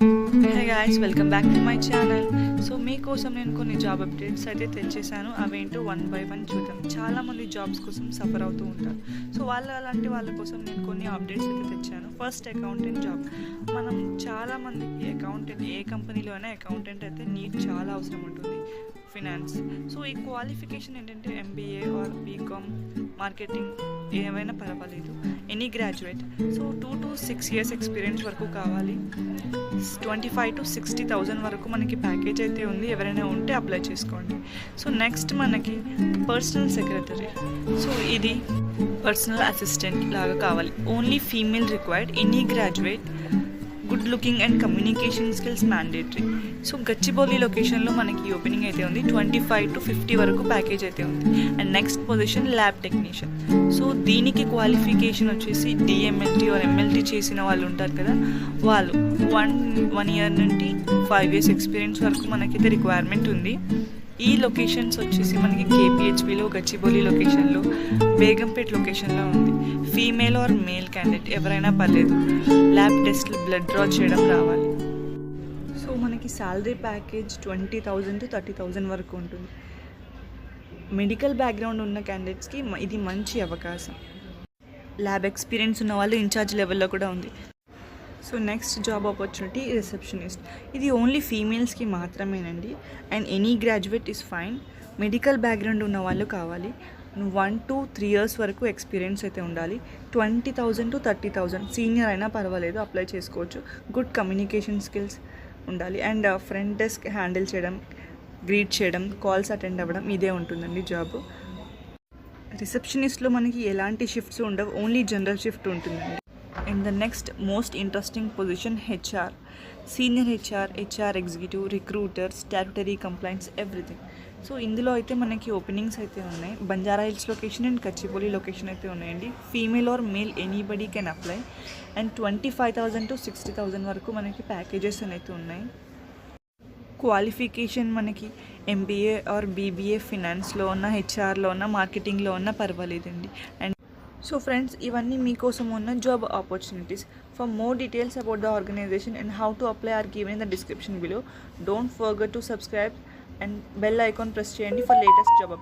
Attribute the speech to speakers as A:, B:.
A: Hey guys, welcome back to my channel. So మీకోసం నేను కొన్ని జాబ్ అప్డేట్స్ అయితే తెచ్చేసాను. అవేంటో 1 by 1 చూద్దాం. చాలామంది జాబ్స్ కోసం సఫర్ అవుతూ ఉంటారు. సో అలాంటి వాళ్ళ కోసం నేను కొన్ని అప్డేట్స్ అయితే తెచ్చాను. First, accountant job. మనం చాలామందికి అకౌంటెంట్, ఏ కంపెనీలో అయినా అకౌంటెంట్ అయితే నీడ్ చాలా అవసరం ఉంటుంది. ఫినాన్స్. సో ఈ క్వాలిఫికేషన్ ఏంటంటే ఎంబీఏ ఆర్ బీకామ్, మార్కెటింగ్ ఏమైనా పర్వాలేదు, any graduate. So 2 to 6 years experience వరకు కావాలి. 25,000 to 60,000 వరకు మనకి ప్యాకేజ్ అయితే ఉంది. ఎవరైనా ఉంటే అప్లై చేసుకోండి. సో నెక్స్ట్ మనకి పర్సనల్ సెక్రటరీ. సో ఇది పర్సనల్ అసిస్టెంట్ లాగా కావాలి. Only female required, any graduate, good looking and communication skills mandatory. So Gachibowli లొకేషన్లో మనకి ఓపెనింగ్ అయితే ఉంది. 25 to 50 వరకు ప్యాకేజ్ అయితే ఉంది. And next position lab technician. So దీనికి క్వాలిఫికేషన్ వచ్చేసి డిఎంఎల్టీ ఆర్ ఎంఎల్టీ చేసిన వాళ్ళు ఉంటారు కదా, వాళ్ళు 1 year నుండి 5 years ఎక్స్పీరియన్స్ వరకు మనకైతే రిక్వైర్మెంట్ ఉంది. ఈ లొకేషన్స్ వచ్చేసి మనకి కేపీహెచ్బిలో, గచ్చిబౌలి లొకేషన్లో, బేగంపేట్ లొకేషన్లో ఉంది. ఫీమేల్ ఆర్ మేల్ క్యాండిడేట్ ఎవరైనా పర్లేదు. ల్యాబ్ టెస్ట్లు, బ్లడ్ డ్రా చేయడం రావాలి. సో మనకి శాలరీ ప్యాకేజ్ 20,000 to 30,000 వరకు ఉంటుంది. మెడికల్ బ్యాక్గ్రౌండ్ ఉన్న క్యాండిడేట్స్కి ఇది మంచి అవకాశం. ల్యాబ్ ఎక్స్పీరియన్స్ ఉన్న వాళ్ళు ఇన్ఛార్జ్ లెవెల్లో కూడా ఉంది. So next job opportunity receptionist. ఇది ఓన్లీ ఫీమేల్స్కి మాత్రమేనండి. And any graduate is fine. Medical background ఉన్న వాళ్ళు కావాలి. 1 to 3 years వరకు ఎక్స్పీరియన్స్ అయితే ఉండాలి. 20,000 to 30,000, సీనియర్ అయినా పర్వాలేదు, అప్లై చేసుకోవచ్చు. గుడ్ కమ్యూనికేషన్ స్కిల్స్ ఉండాలి. అండ్ ఫ్రంట్ డెస్క్ హ్యాండిల్ చేయడం, గ్రీట్ చేయడం, కాల్స్ అటెండ్ అవ్వడం, ఇదే ఉంటుందండి జాబ్. రిసెప్షనిస్ట్లో మనకి ఎలాంటి షిఫ్ట్స్ ఉండవు, ఓన్లీ జనరల్ షిఫ్ట్ ఉంటుందండి. And the next most interesting position HR. Senior HR executive, recruiter, statutory complaints, everything. So ఇందులో అయితే మనకి ఓపెనింగ్స్ అయితే ఉన్నాయి. Banjara hills location and Gachibowli location అయితే ఉన్నాయండి. Female or male anybody can apply. And 25,000 to 60,000 వరకు మనకి ప్యాకేజెస్ అయితే ఉన్నాయి. క్వాలిఫికేషన్ మనకి ఎంబీఏ ఆర్ బీబీఏ, ఫినాన్స్లో ఉన్న, హెచ్ఆర్లో ఉన్న, మార్కెటింగ్లో ఉన్న పర్వాలేదండి. అండ్ సో ఫ్రెండ్స్, ఇవన్నీ మీకోసం ఉన్న job opportunities. For more details about the organisation and how to apply are given in the description below. Don't forget to subscribe and bell icon press చేయండి for latest job updates.